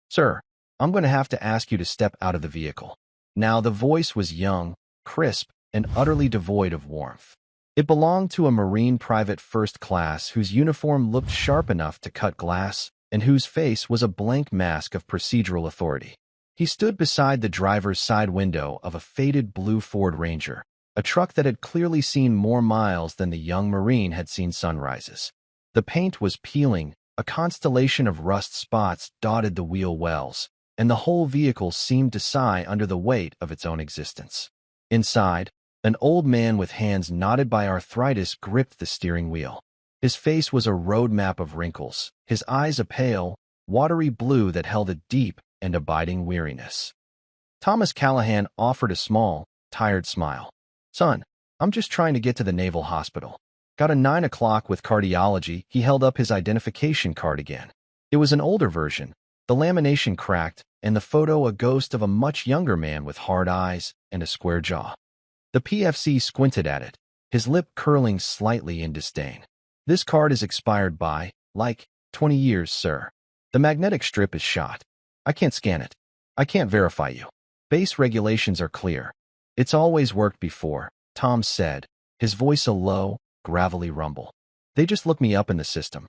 Sir, I'm going to have to ask you to step out of the vehicle. Now, the voice was young, crisp, and utterly devoid of warmth. It belonged to a Marine private first class whose uniform looked sharp enough to cut glass and whose face was a blank mask of procedural authority. He stood beside the driver's side window of a faded blue Ford Ranger, a truck that had clearly seen more miles than the young Marine had seen sunrises. The paint was peeling, a constellation of rust spots dotted the wheel wells, and the whole vehicle seemed to sigh under the weight of its own existence. Inside, an old man with hands knotted by arthritis gripped the steering wheel. His face was a road map of wrinkles, his eyes a pale, watery blue that held a deep and abiding weariness. Thomas Callahan offered a small, tired smile. Son, I'm just trying to get to the Naval Hospital. Got a 9 o'clock with cardiology. He held up his identification card again. It was an older version, the lamination cracked, and the photo a ghost of a much younger man with hard eyes and a square jaw. The PFC squinted at it, his lip curling slightly in disdain. This card is expired by, 20 years, sir. The magnetic strip is shot. I can't scan it. I can't verify you. Base regulations are clear. It's always worked before, Tom said, his voice a low, gravelly rumble. They just looked me up in the system.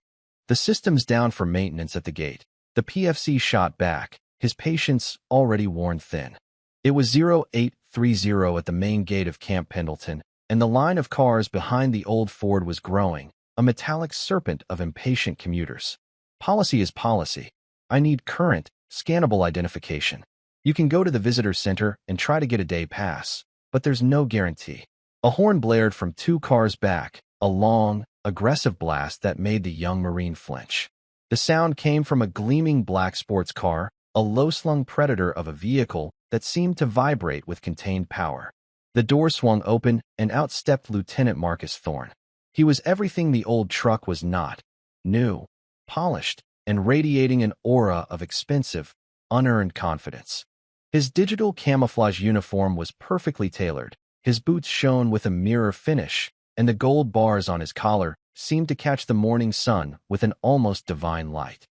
The system's down for maintenance at the gate. The PFC shot back, his patience already worn thin. It was 0830 at the main gate of Camp Pendleton, and the line of cars behind the old Ford was growing, a metallic serpent of impatient commuters. Policy is policy. I need current, scannable identification. You can go to the visitor center and try to get a day pass, but there's no guarantee. A horn blared from 2 cars back, a long, aggressive blast that made the young Marine flinch. The sound came from a gleaming black sports car, a low-slung predator of a vehicle that seemed to vibrate with contained power. The door swung open, and out stepped Lieutenant Marcus Thorne. He was everything the old truck was not: new, polished, and radiating an aura of expensive, unearned confidence. His digital camouflage uniform was perfectly tailored, his boots shone with a mirror finish, and the gold bars on his collar seemed to catch the morning sun with an almost divine light.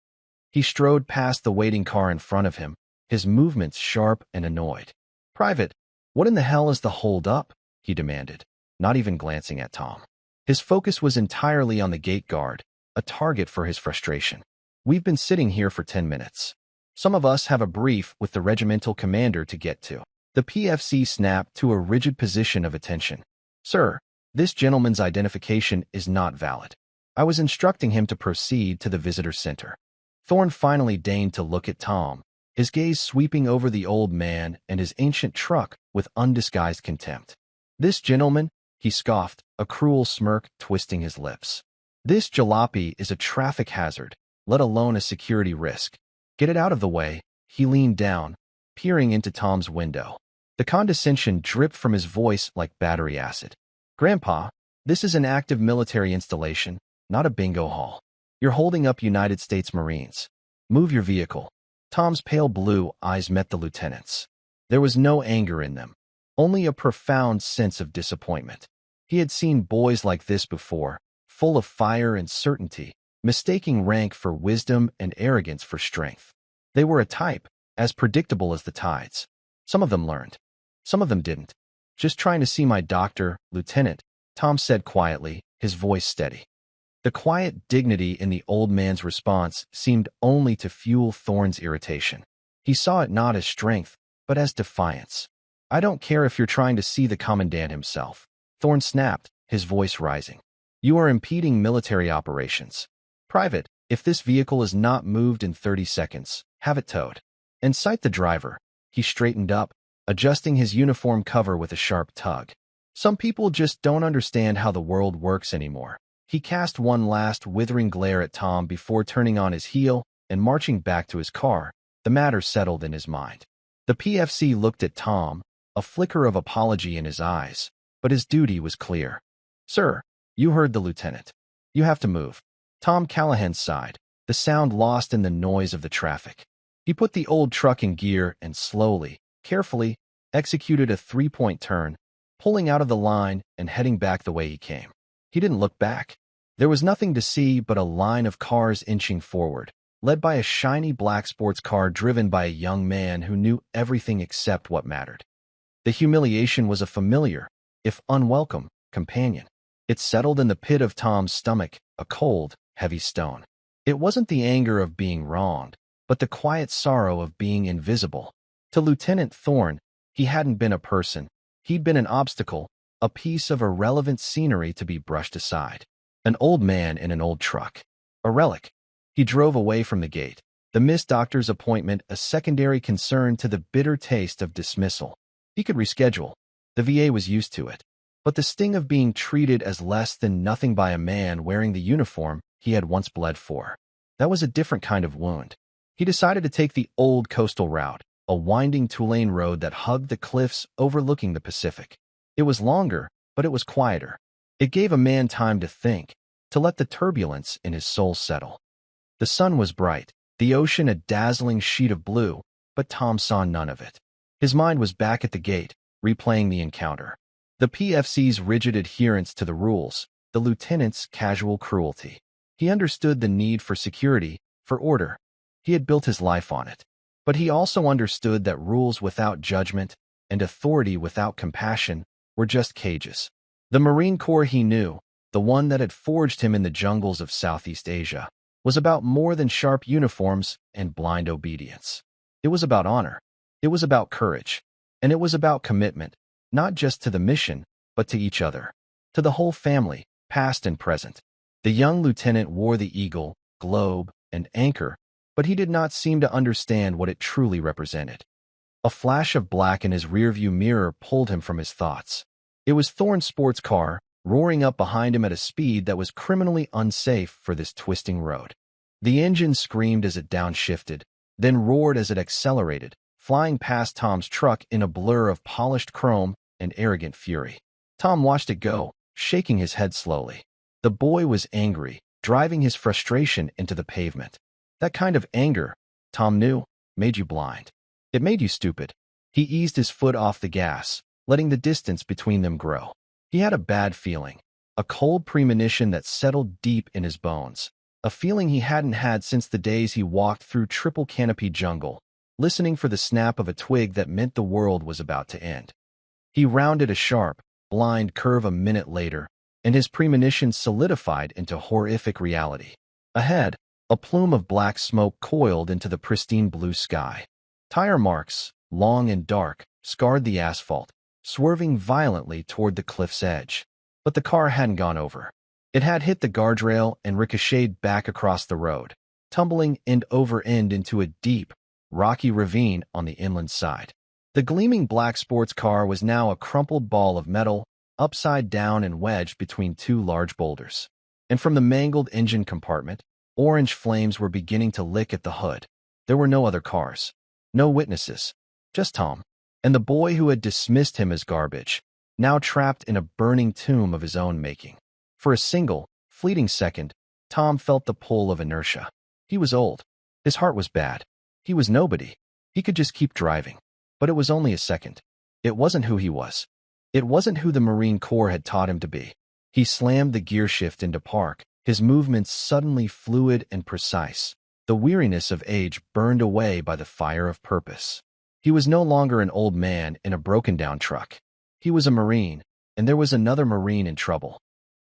He strode past the waiting car in front of him, his movements sharp and annoyed. "Private, what in the hell is the hold-up?" he demanded, not even glancing at Tom. His focus was entirely on the gate guard, a target for his frustration. "We've been sitting here for 10 minutes. Some of us have a brief with the regimental commander to get to." The PFC snapped to a rigid position of attention. "Sir, this gentleman's identification is not valid. I was instructing him to proceed to the visitor center." Thorne finally deigned to look at Tom, his gaze sweeping over the old man and his ancient truck with undisguised contempt. "This gentleman," he scoffed, a cruel smirk twisting his lips. "This jalopy is a traffic hazard, let alone a security risk. Get it out of the way." He leaned down, peering into Tom's window. The condescension dripped from his voice like battery acid. "Grandpa, this is an active military installation, not a bingo hall. You're holding up United States Marines. Move your vehicle." Tom's pale blue eyes met the lieutenant's. There was no anger in them, only a profound sense of disappointment. He had seen boys like this before, full of fire and certainty, mistaking rank for wisdom and arrogance for strength. They were a type, as predictable as the tides. Some of them learned. Some of them didn't. "Just trying to see my doctor, Lieutenant," Tom said quietly, his voice steady. The quiet dignity in the old man's response seemed only to fuel Thorne's irritation. He saw it not as strength, but as defiance. "I don't care if you're trying to see the commandant himself," Thorne snapped, his voice rising. "You are impeding military operations. Private, if this vehicle is not moved in 30 seconds, have it towed." And cite the driver. He straightened up, adjusting his uniform cover with a sharp tug. "Some people just don't understand how the world works anymore." He cast one last withering glare at Tom before turning on his heel and marching back to his car, the matter settled in his mind. The PFC looked at Tom, a flicker of apology in his eyes, but his duty was clear. "Sir, you heard the lieutenant. You have to move." Tom Callahan sighed, the sound lost in the noise of the traffic. He put the old truck in gear and slowly, carefully, executed a 3-point turn, pulling out of the line and heading back the way he came. He didn't look back. There was nothing to see but a line of cars inching forward, led by a shiny black sports car driven by a young man who knew everything except what mattered. The humiliation was a familiar, if unwelcome, companion. It settled in the pit of Tom's stomach, a cold, heavy stone. It wasn't the anger of being wronged, but the quiet sorrow of being invisible. To Lieutenant Thorne, he hadn't been a person. He'd been an obstacle, a piece of irrelevant scenery to be brushed aside. An old man in an old truck. A relic. He drove away from the gate, the missed doctor's appointment a secondary concern to the bitter taste of dismissal. He could reschedule. The VA was used to it. But the sting of being treated as less than nothing by a man wearing the uniform he had once bled for. That was a different kind of wound. He decided to take the old coastal route, a winding two-lane road that hugged the cliffs overlooking the Pacific. It was longer, but it was quieter. It gave a man time to think, to let the turbulence in his soul settle. The sun was bright, the ocean a dazzling sheet of blue, but Tom saw none of it. His mind was back at the gate, replaying the encounter. The PFC's rigid adherence to the rules, the lieutenant's casual cruelty. He understood the need for security, for order. He had built his life on it. But he also understood that rules without judgment and authority without compassion were just cages. The Marine Corps he knew, the one that had forged him in the jungles of Southeast Asia, was about more than sharp uniforms and blind obedience. It was about honor. It was about courage. And it was about commitment, not just to the mission, but to each other, to the whole family, past and present. The young lieutenant wore the eagle, globe, and anchor, but he did not seem to understand what it truly represented. A flash of black in his rearview mirror pulled him from his thoughts. It was Thorne's sports car, roaring up behind him at a speed that was criminally unsafe for this twisting road. The engine screamed as it downshifted, then roared as it accelerated, flying past Tom's truck in a blur of polished chrome and arrogant fury. Tom watched it go, shaking his head slowly. The boy was angry, driving his frustration into the pavement. That kind of anger, Tom knew, made you blind. It made you stupid. He eased his foot off the gas, letting the distance between them grow. He had a bad feeling, a cold premonition that settled deep in his bones, a feeling he hadn't had since the days he walked through triple canopy jungle, listening for the snap of a twig that meant the world was about to end. He rounded a sharp, blind curve a minute later, and his premonition solidified into horrific reality. Ahead, a plume of black smoke coiled into the pristine blue sky. Tire marks, long and dark, scarred the asphalt, swerving violently toward the cliff's edge. But the car hadn't gone over. It had hit the guardrail and ricocheted back across the road, tumbling end over end into a deep, rocky ravine on the inland side. The gleaming black sports car was now a crumpled ball of metal, upside down and wedged between two large boulders. And from the mangled engine compartment, orange flames were beginning to lick at the hood. There were no other cars, no witnesses, just Tom, and the boy who had dismissed him as garbage, now trapped in a burning tomb of his own making. For a single, fleeting second, Tom felt the pull of inertia. He was old. His heart was bad. He was nobody. He could just keep driving. But it was only a second. It wasn't who he was. It wasn't who the Marine Corps had taught him to be. He slammed the gear shift into park, his movements suddenly fluid and precise. The weariness of age burned away by the fire of purpose. He was no longer an old man in a broken-down truck. He was a Marine, and there was another Marine in trouble.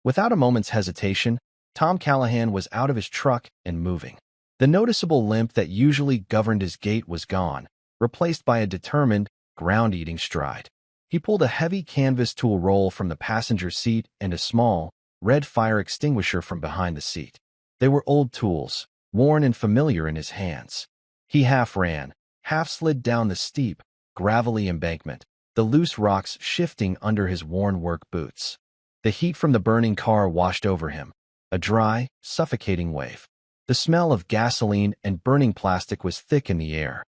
Without a moment's hesitation, Tom Callahan was out of his truck and moving. The noticeable limp that usually governed his gait was gone, replaced by a determined, ground-eating stride. He pulled a heavy canvas tool roll from the passenger seat and a small, red fire extinguisher from behind the seat. They were old tools, worn and familiar in his hands. He half ran, half slid down the steep, gravelly embankment, the loose rocks shifting under his worn work boots. The heat from the burning car washed over him, a dry, suffocating wave. The smell of gasoline and burning plastic was thick in the air.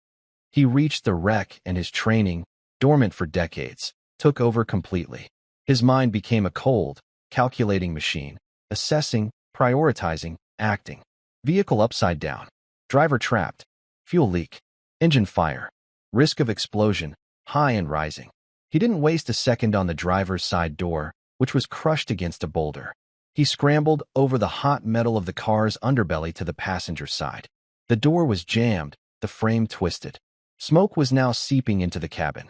He reached the wreck and his training, dormant for decades, took over completely. His mind became a cold, calculating machine, assessing, prioritizing, acting. Vehicle upside down. Driver trapped. Fuel leak. Engine fire. Risk of explosion, high and rising. He didn't waste a second on the driver's side door, which was crushed against a boulder. He scrambled over the hot metal of the car's underbelly to the passenger side. The door was jammed, the frame twisted. Smoke was now seeping into the cabin.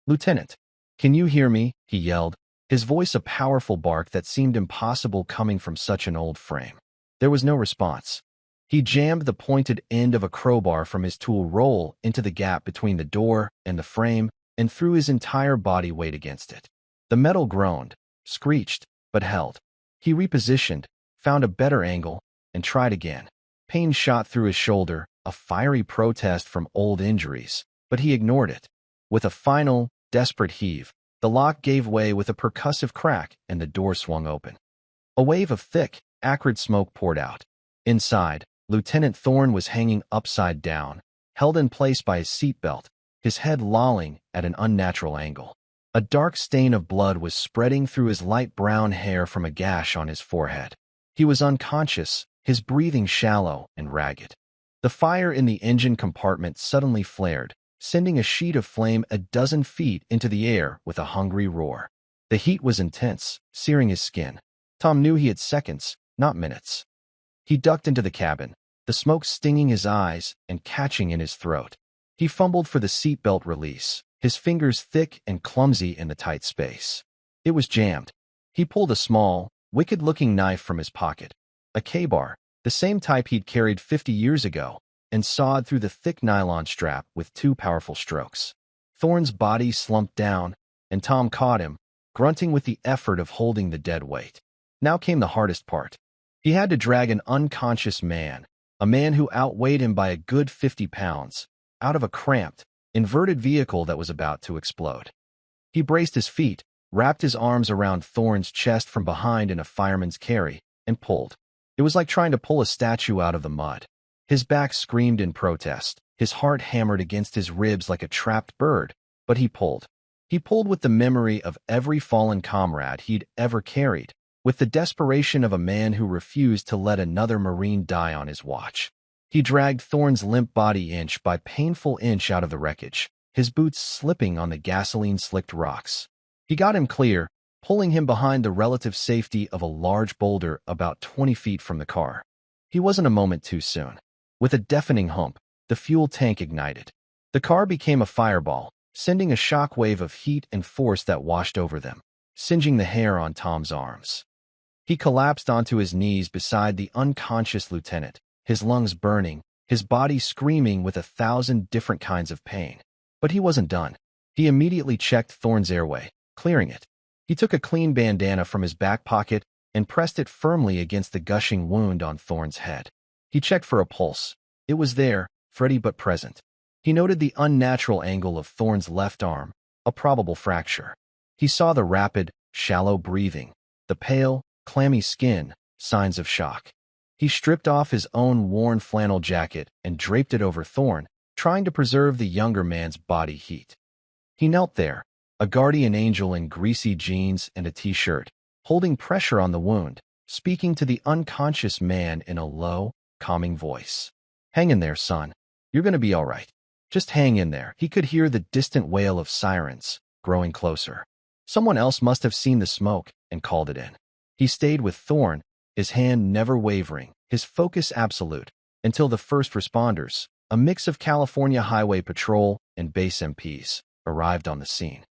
"Lieutenant, can you hear me?" he yelled, his voice a powerful bark that seemed impossible coming from such an old frame. There was no response. He jammed the pointed end of a crowbar from his tool roll into the gap between the door and the frame and threw his entire body weight against it. The metal groaned, screeched, but held. He repositioned, found a better angle, and tried again. Pain shot through his shoulder, a fiery protest from old injuries, but he ignored it. With a final, desperate heave, the lock gave way with a percussive crack and the door swung open. A wave of thick, acrid smoke poured out. Inside, Lieutenant Thorne was hanging upside down, held in place by his seatbelt, his head lolling at an unnatural angle. A dark stain of blood was spreading through his light brown hair from a gash on his forehead. He was unconscious, his breathing shallow and ragged. The fire in the engine compartment suddenly flared, sending a sheet of flame a dozen feet into the air with a hungry roar. The heat was intense, searing his skin. Tom knew he had seconds, not minutes. He ducked into the cabin, the smoke stinging his eyes and catching in his throat. He fumbled for the seatbelt release, his fingers thick and clumsy in the tight space. It was jammed. He pulled a small, wicked-looking knife from his pocket, a K-bar, the same type he'd carried 50 years ago, and sawed through the thick nylon strap with 2 powerful strokes. Thorne's body slumped down, and Tom caught him, grunting with the effort of holding the dead weight. Now came the hardest part. He had to drag an unconscious man, a man who outweighed him by a good 50 pounds, out of a cramped, inverted vehicle that was about to explode. He braced his feet, wrapped his arms around Thorne's chest from behind in a fireman's carry, and pulled. It was like trying to pull a statue out of the mud. His back screamed in protest, his heart hammered against his ribs like a trapped bird, but he pulled. He pulled with the memory of every fallen comrade he'd ever carried, with the desperation of a man who refused to let another Marine die on his watch. He dragged Thorne's limp body inch by painful inch out of the wreckage, his boots slipping on the gasoline-slicked rocks. He got him clear, pulling him behind the relative safety of a large boulder about 20 feet from the car. He wasn't a moment too soon. With a deafening hump, the fuel tank ignited. The car became a fireball, sending a shockwave of heat and force that washed over them, singeing the hair on Tom's arms. He collapsed onto his knees beside the unconscious lieutenant, his lungs burning, his body screaming with 1,000 different kinds of pain. But he wasn't done. He immediately checked Thorne's airway, clearing it. He took a clean bandana from his back pocket and pressed it firmly against the gushing wound on Thorne's head. He checked for a pulse. It was there, steady but present. He noted the unnatural angle of Thorne's left arm, a probable fracture. He saw the rapid, shallow breathing, the pale, clammy skin, signs of shock. He stripped off his own worn flannel jacket and draped it over Thorne, trying to preserve the younger man's body heat. He knelt there, a guardian angel in greasy jeans and a t-shirt, holding pressure on the wound, speaking to the unconscious man in a low, calming voice. "Hang in there, son. You're going to be all right. Just hang in there." He could hear the distant wail of sirens, growing closer. Someone else must have seen the smoke and called it in. He stayed with Thorne, his hand never wavering, his focus absolute, until the first responders, a mix of California Highway Patrol and base MPs, arrived on the scene.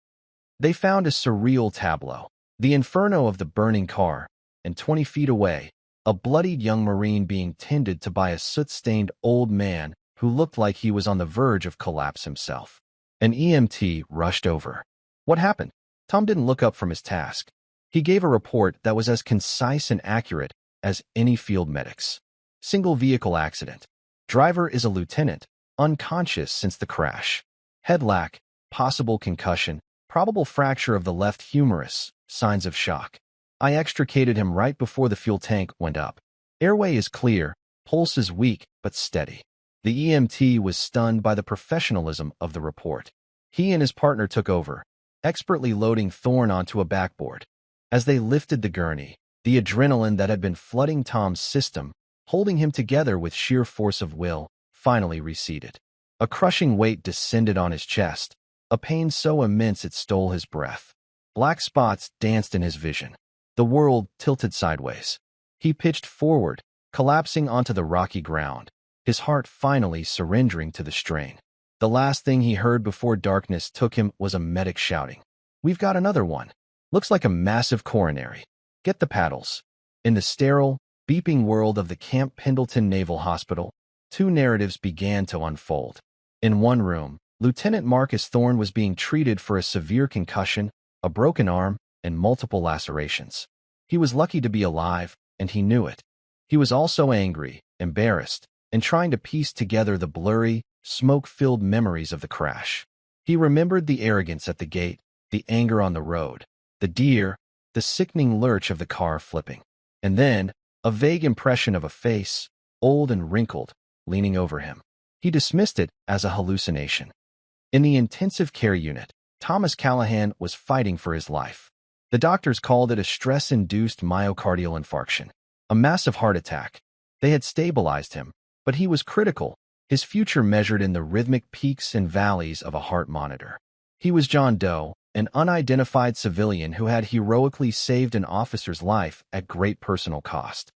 They found a surreal tableau, the inferno of the burning car, and 20 feet away, a bloodied young Marine being tended to by a soot-stained old man who looked like he was on the verge of collapse himself. An EMT rushed over. What happened? Tom didn't look up from his task. He gave a report that was as concise and accurate as any field medic's. Single vehicle accident. Driver is a lieutenant, unconscious since the crash. Head lack, possible concussion, probable fracture of the left humerus, signs of shock. I extricated him right before the fuel tank went up. Airway is clear, pulse is weak but steady. The EMT was stunned by the professionalism of the report. He and his partner took over, expertly loading Thorne onto a backboard. As they lifted the gurney, the adrenaline that had been flooding Tom's system, holding him together with sheer force of will, finally receded. A crushing weight descended on his chest, a pain so immense it stole his breath. Black spots danced in his vision. The world tilted sideways. He pitched forward, collapsing onto the rocky ground, his heart finally surrendering to the strain. The last thing he heard before darkness took him was a medic shouting, "We've got another one. Looks like a massive coronary. Get the paddles." In the sterile, beeping world of the Camp Pendleton Naval Hospital, two narratives began to unfold. In one room, Lieutenant Marcus Thorne was being treated for a severe concussion, a broken arm, and multiple lacerations. He was lucky to be alive, and he knew it. He was also angry, embarrassed, and trying to piece together the blurry, smoke-filled memories of the crash. He remembered the arrogance at the gate, the anger on the road, the deer, the sickening lurch of the car flipping. And then, a vague impression of a face, old and wrinkled, leaning over him. He dismissed it as a hallucination. In the intensive care unit, Thomas Callahan was fighting for his life. The doctors called it a stress-induced myocardial infarction, a massive heart attack. They had stabilized him, but he was critical, his future measured in the rhythmic peaks and valleys of a heart monitor. He was John Doe, an unidentified civilian who had heroically saved an officer's life at great personal cost.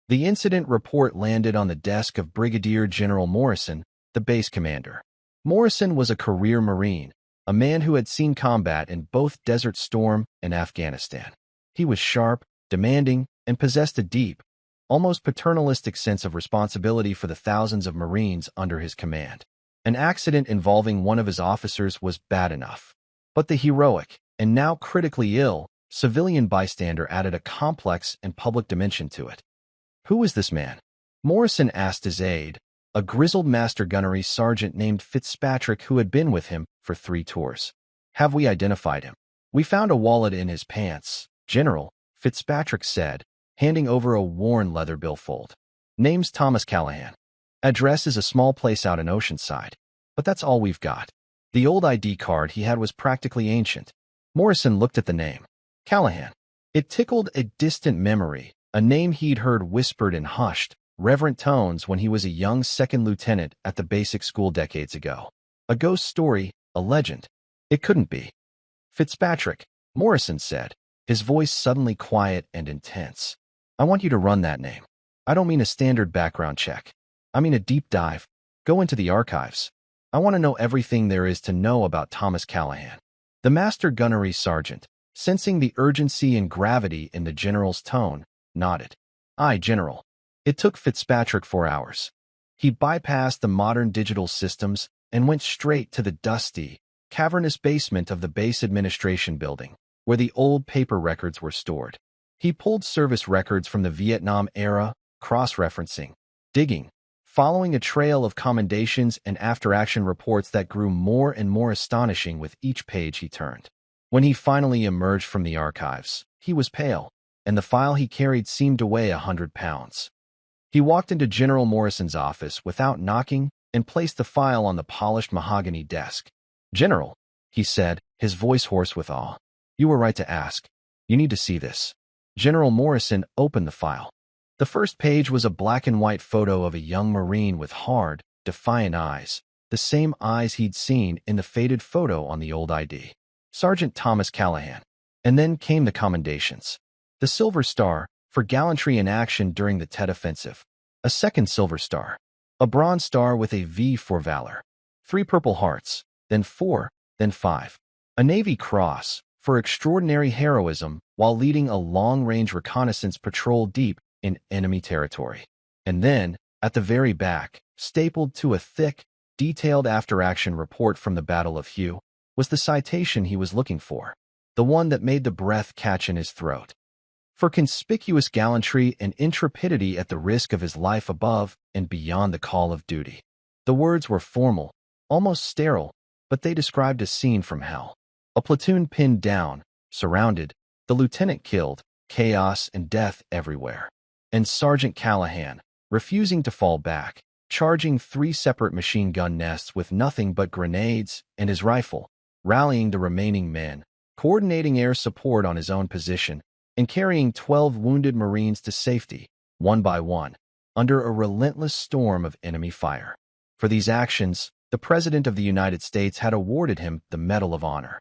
The incident report landed on the desk of Brigadier General Morrison, the base commander. Morrison was a career Marine, a man who had seen combat in both Desert Storm and Afghanistan. He was sharp, demanding, and possessed a deep, almost paternalistic sense of responsibility for the thousands of Marines under his command. An accident involving one of his officers was bad enough. But the heroic, and now critically ill, civilian bystander added a complex and public dimension to it. Who was this man? Morrison asked his aide, a grizzled master gunnery sergeant named Fitzpatrick who had been with him for 3 tours. Have we identified him? We found a wallet in his pants, General, Fitzpatrick said, handing over a worn leather billfold. Name's Thomas Callahan. Address is a small place out in Oceanside. But that's all we've got. The old ID card he had was practically ancient. Morrison looked at the name. Callahan. It tickled a distant memory, a name he'd heard whispered in hushed, reverent tones when he was a young second lieutenant at the basic school decades ago. A ghost story, a legend. It couldn't be. Fitzpatrick, Morrison said, his voice suddenly quiet and intense. I want you to run that name. I don't mean a standard background check. I mean a deep dive. Go into the archives. I want to know everything there is to know about Thomas Callahan. The master gunnery sergeant, sensing the urgency and gravity in the general's tone, nodded. Aye, General. It took Fitzpatrick 4 hours. He bypassed the modern digital systems and went straight to the dusty, cavernous basement of the base administration building, where the old paper records were stored. He pulled service records from the Vietnam era, cross-referencing, digging, following a trail of commendations and after-action reports that grew more and more astonishing with each page he turned. When he finally emerged from the archives, he was pale, and the file he carried seemed to weigh 100 pounds. He walked into General Morrison's office without knocking and placed the file on the polished mahogany desk. General, he said, his voice hoarse with awe. You were right to ask. You need to see this. General Morrison opened the file. The first page was a black-and-white photo of a young Marine with hard, defiant eyes, the same eyes he'd seen in the faded photo on the old ID. Sergeant Thomas Callahan. And then came the commendations. The Silver Star, for gallantry in action during the Tet Offensive. A second Silver Star. A Bronze Star with a V for valor. 3 Purple Hearts, then 4, then 5. A Navy Cross, for extraordinary heroism while leading a long-range reconnaissance patrol deep in enemy territory. And then, at the very back, stapled to a thick, detailed after-action report from the Battle of Hue, was the citation he was looking for, the one that made the breath catch in his throat. For conspicuous gallantry and intrepidity at the risk of his life above and beyond the call of duty. The words were formal, almost sterile, but they described a scene from hell. A platoon pinned down, surrounded, the lieutenant killed, chaos and death everywhere. And Sergeant Callahan, refusing to fall back, charging 3 separate machine gun nests with nothing but grenades and his rifle, rallying the remaining men, coordinating air support on his own position, and carrying 12 wounded Marines to safety, one by one, under a relentless storm of enemy fire. For these actions, the President of the United States had awarded him the Medal of Honor.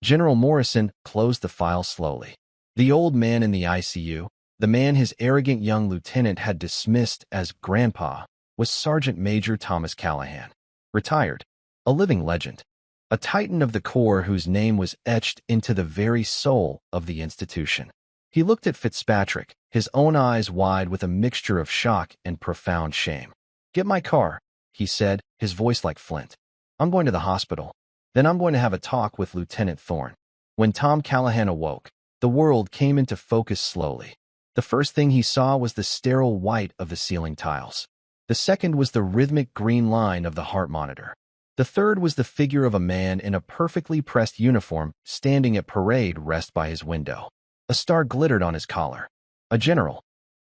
General Morrison closed the file slowly. The old man in the ICU, the man his arrogant young lieutenant had dismissed as Grandpa, was Sergeant Major Thomas Callahan, retired, a living legend, a titan of the Corps whose name was etched into the very soul of the institution. He looked at Fitzpatrick, his own eyes wide with a mixture of shock and profound shame. "Get my car," he said, his voice like flint. "I'm going to the hospital. Then I'm going to have a talk with Lieutenant Thorne." When Tom Callahan awoke, the world came into focus slowly. The first thing he saw was the sterile white of the ceiling tiles. The second was the rhythmic green line of the heart monitor. The third was the figure of a man in a perfectly pressed uniform standing at parade rest by his window. A star glittered on his collar. "A general."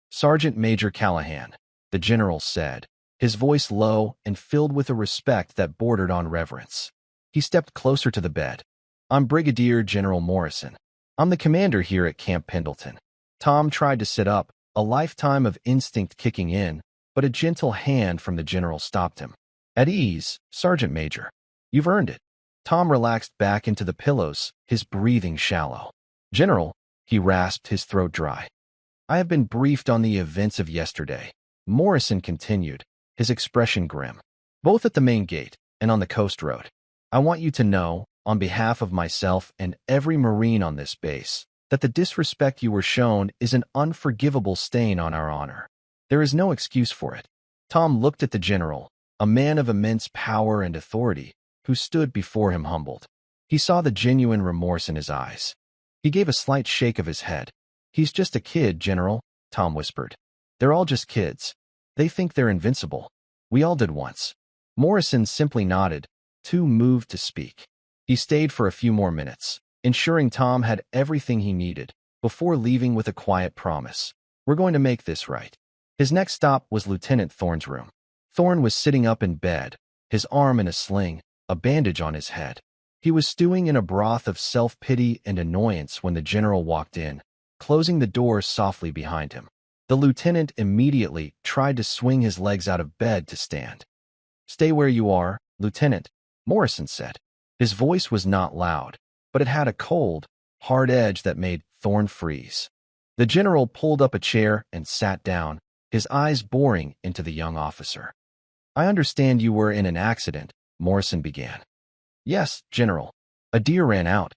"Sergeant Major Callahan," the general said, his voice low and filled with a respect that bordered on reverence. He stepped closer to the bed. "I'm Brigadier General Morrison. I'm the commander here at Camp Pendleton." Tom tried to sit up, a lifetime of instinct kicking in, but a gentle hand from the general stopped him. "At ease, Sergeant Major. You've earned it." Tom relaxed back into the pillows, his breathing shallow. "General," he rasped, his throat dry. "I have been briefed on the events of yesterday," Morrison continued, his expression grim. "Both at the main gate and on the coast road. I want you to know, on behalf of myself and every Marine on this base, that the disrespect you were shown is an unforgivable stain on our honor. There is no excuse for it." Tom looked at the general, a man of immense power and authority, who stood before him humbled. He saw the genuine remorse in his eyes. He gave a slight shake of his head. "He's just a kid, General," Tom whispered. "They're all just kids. They think they're invincible. We all did once." Morrison simply nodded, too moved to speak. He stayed for a few more minutes, ensuring Tom had everything he needed, before leaving with a quiet promise. "We're going to make this right." His next stop was Lieutenant Thorne's room. Thorne was sitting up in bed, his arm in a sling, a bandage on his head. He was stewing in a broth of self-pity and annoyance when the general walked in, closing the door softly behind him. The lieutenant immediately tried to swing his legs out of bed to stand. "Stay where you are, Lieutenant," Morrison said. His voice was not loud, but it had a cold, hard edge that made Thorne freeze. The general pulled up a chair and sat down, his eyes boring into the young officer. "I understand you were in an accident," Morrison began. "Yes, General. A deer ran out.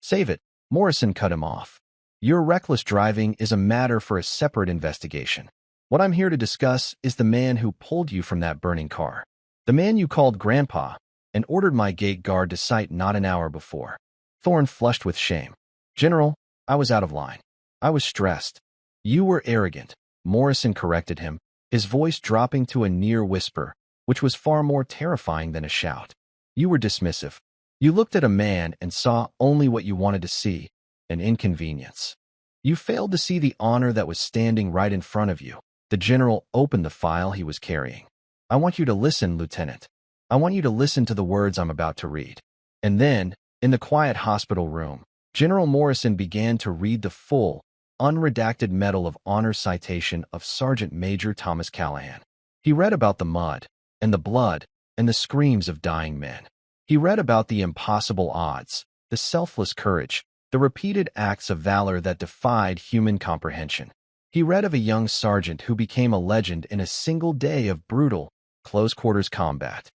Save it," Morrison cut him off. "Your reckless driving is a matter for a separate investigation. What I'm here to discuss is the man who pulled you from that burning car. The man you called Grandpa and ordered my gate guard to sight not an hour before." Thorne flushed with shame. "General, I was out of line. I was stressed." "You were arrogant," Morrison corrected him, his voice dropping to a near whisper, which was far more terrifying than a shout. "You were dismissive. You looked at a man and saw only what you wanted to see, an inconvenience. You failed to see the honor that was standing right in front of you." The general opened the file he was carrying. "I want you to listen, Lieutenant. I want you to listen to the words I'm about to read." And then, in the quiet hospital room, General Morrison began to read the full, unredacted Medal of Honor citation of Sergeant Major Thomas Callahan. He read about the mud, and the blood, and the screams of dying men. He read about the impossible odds, the selfless courage, the repeated acts of valor that defied human comprehension. He read of a young sergeant who became a legend in a single day of brutal, close-quarters combat.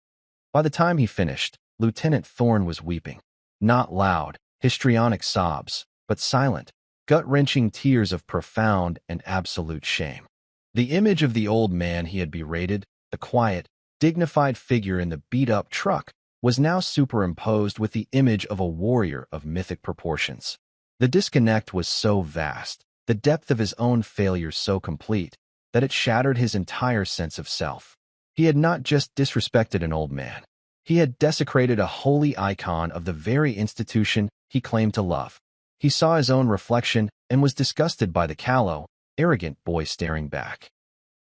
By the time he finished, Lieutenant Thorne was weeping. Not loud, histrionic sobs, but silent, gut-wrenching tears of profound and absolute shame. The image of the old man he had berated, the quiet, dignified figure in the beat-up truck, was now superimposed with the image of a warrior of mythic proportions. The disconnect was so vast, the depth of his own failure so complete, that it shattered his entire sense of self. He had not just disrespected an old man. He had desecrated a holy icon of the very institution he claimed to love. He saw his own reflection and was disgusted by the callow, arrogant boy staring back.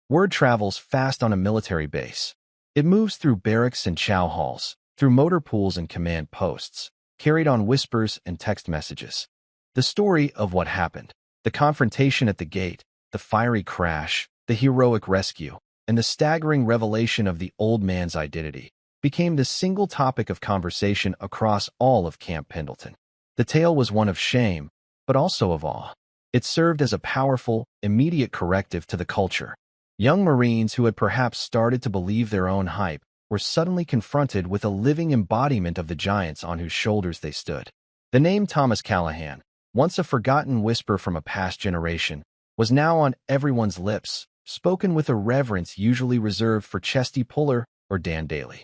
Word travels fast on a military base. It moves through barracks and chow halls, through motor pools and command posts, carried on whispers and text messages. The story of what happened, the confrontation at the gate, the fiery crash, the heroic rescue, and the staggering revelation of the old man's identity, became the single topic of conversation across all of Camp Pendleton. The tale was one of shame, but also of awe. It served as a powerful, immediate corrective to the culture. Young Marines who had perhaps started to believe their own hype were suddenly confronted with a living embodiment of the giants on whose shoulders they stood. The name Thomas Callahan, once a forgotten whisper from a past generation, was now on everyone's lips, spoken with a reverence usually reserved for Chesty Puller or Dan Daly.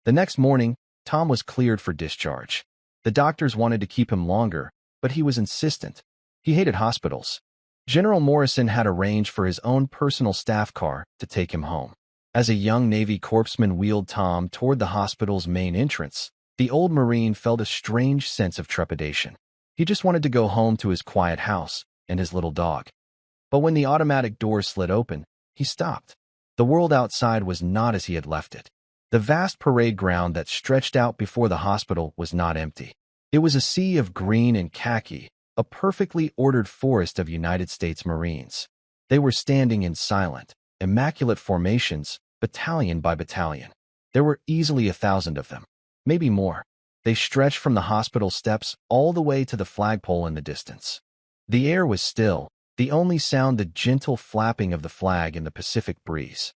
The next morning, Tom was cleared for discharge. The doctors wanted to keep him longer, but he was insistent. He hated hospitals. General Morrison had arranged for his own personal staff car to take him home. As a young Navy corpsman wheeled Tom toward the hospital's main entrance, the old Marine felt a strange sense of trepidation. He just wanted to go home to his quiet house and his little dog. But when the automatic door slid open, he stopped. The world outside was not as he had left it. The vast parade ground that stretched out before the hospital was not empty. It was a sea of green and khaki, a perfectly ordered forest of United States Marines. They were standing in silent, immaculate formations, battalion by battalion. There were easily 1,000 of them, maybe more. They stretched from the hospital steps all the way to the flagpole in the distance. The air was still, the only sound the gentle flapping of the flag in the Pacific breeze.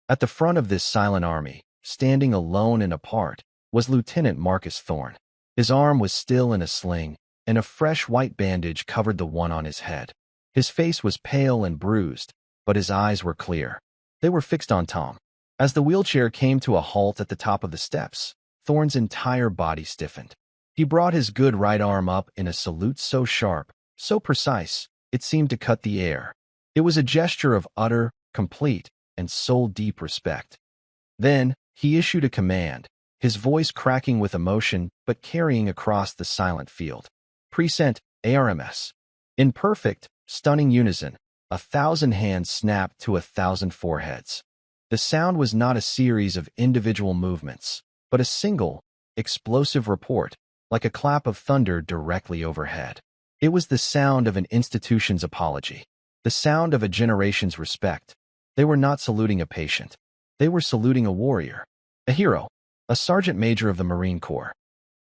At the front of this silent army, standing alone and apart, was Lieutenant Marcus Thorne. His arm was still in a sling, and a fresh white bandage covered the one on his head. His face was pale and bruised, but his eyes were clear. They were fixed on Tom. As the wheelchair came to a halt at the top of the steps, Thorne's entire body stiffened. He brought his good right arm up in a salute so sharp, so precise, it seemed to cut the air. It was a gesture of utter, complete, and soul-deep respect. Then, he issued a command, his voice cracking with emotion but carrying across the silent field. Present, ARMS. In perfect, stunning unison, 1,000 hands snapped to 1,000 foreheads. The sound was not a series of individual movements, but a single, explosive report, like a clap of thunder directly overhead. It was the sound of an institution's apology, the sound of a generation's respect. They were not saluting a patient. They were saluting a warrior, a hero, a sergeant major of the Marine Corps.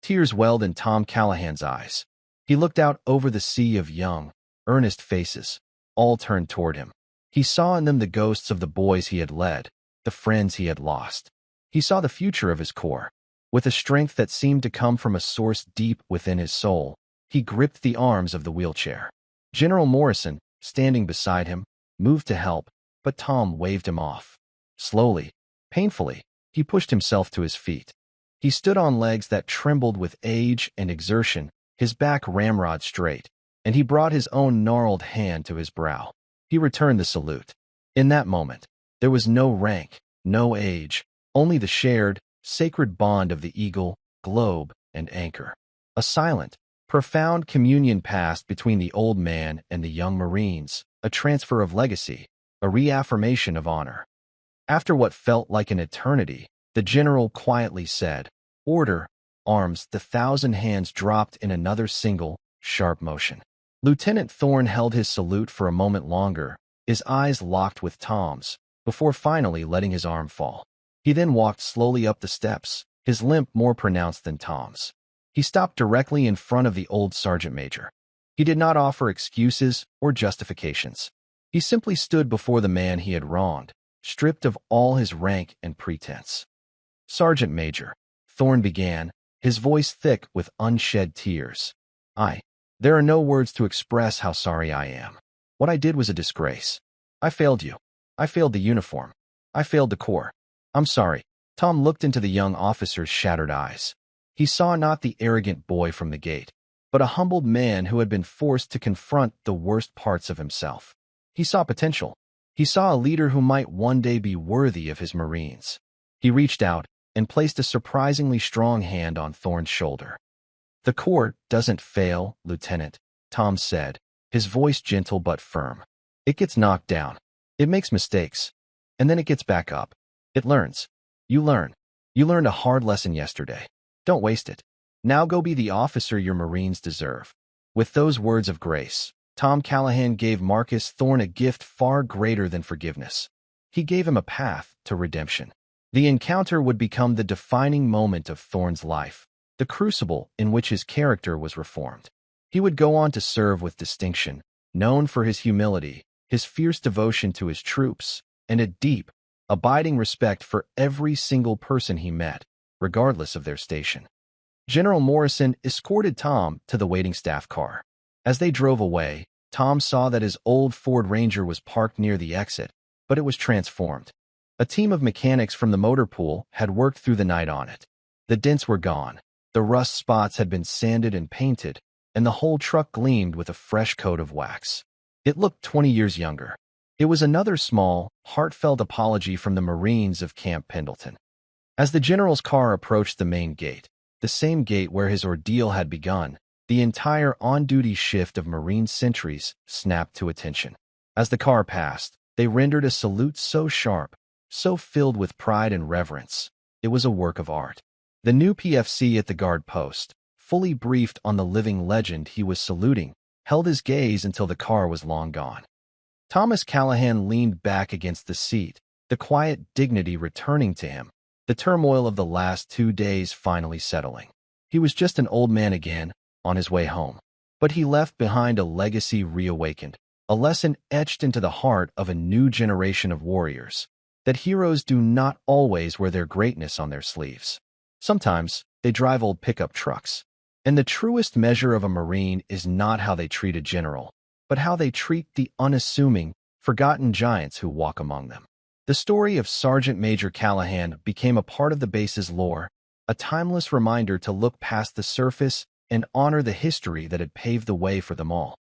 Tears welled in Tom Callahan's eyes. He looked out over the sea of young, earnest faces, all turned toward him. He saw in them the ghosts of the boys he had led, the friends he had lost. He saw the future of his corps. With a strength that seemed to come from a source deep within his soul, he gripped the arms of the wheelchair. General Morrison, standing beside him, moved to help, but Tom waved him off. Slowly, painfully, he pushed himself to his feet. He stood on legs that trembled with age and exertion, his back ramrod straight, and he brought his own gnarled hand to his brow. He returned the salute. In that moment, there was no rank, no age, only the shared, sacred bond of the eagle, globe, and anchor. A silent, profound communion passed between the old man and the young Marines, a transfer of legacy, a reaffirmation of honor. After what felt like an eternity, the general quietly said, "Order, arms." The 1,000 hands dropped in another single, sharp motion. Lieutenant Thorne held his salute for a moment longer, his eyes locked with Tom's, before finally letting his arm fall. He then walked slowly up the steps, his limp more pronounced than Tom's. He stopped directly in front of the old sergeant major. He did not offer excuses or justifications. He simply stood before the man he had wronged, stripped of all his rank and pretense. "Sergeant Major," Thorne began, his voice thick with unshed tears. There are no words to express how sorry I am. What I did was a disgrace. I failed you. I failed the uniform. I failed the Corps. I'm sorry." Tom looked into the young officer's shattered eyes. He saw not the arrogant boy from the gate, but a humbled man who had been forced to confront the worst parts of himself. He saw potential. He saw a leader who might one day be worthy of his Marines. He reached out and placed a surprisingly strong hand on Thorne's shoulder. "The Corps doesn't fail, Lieutenant," Tom said, his voice gentle but firm. "It gets knocked down. It makes mistakes. And then it gets back up. It learns. You learn. You learned a hard lesson yesterday. Don't waste it. Now go be the officer your Marines deserve." With those words of grace, Tom Callahan gave Marcus Thorne a gift far greater than forgiveness. He gave him a path to redemption. The encounter would become the defining moment of Thorne's life, the crucible in which his character was reformed. He would go on to serve with distinction, known for his humility, his fierce devotion to his troops, and a deep, abiding respect for every single person he met, regardless of their station. General Morrison escorted Tom to the waiting staff car. As they drove away, Tom saw that his old Ford Ranger was parked near the exit, but it was transformed. A team of mechanics from the motor pool had worked through the night on it. The dents were gone, the rust spots had been sanded and painted, and the whole truck gleamed with a fresh coat of wax. It looked 20 years younger. It was another small, heartfelt apology from the Marines of Camp Pendleton. As the general's car approached the main gate, the same gate where his ordeal had begun, the entire on-duty shift of Marine sentries snapped to attention. As the car passed, they rendered a salute so sharp, so filled with pride and reverence. It was a work of art. The new PFC at the guard post, fully briefed on the living legend he was saluting, held his gaze until the car was long gone. Thomas Callahan leaned back against the seat, the quiet dignity returning to him, the turmoil of the last 2 days finally settling. He was just an old man again, on his way home. But he left behind a legacy reawakened, a lesson etched into the heart of a new generation of warriors, that heroes do not always wear their greatness on their sleeves. Sometimes, they drive old pickup trucks. And the truest measure of a Marine is not how they treat a general, but how they treat the unassuming, forgotten giants who walk among them. The story of Sergeant Major Callahan became a part of the base's lore, a timeless reminder to look past the surface and honor the history that had paved the way for them all.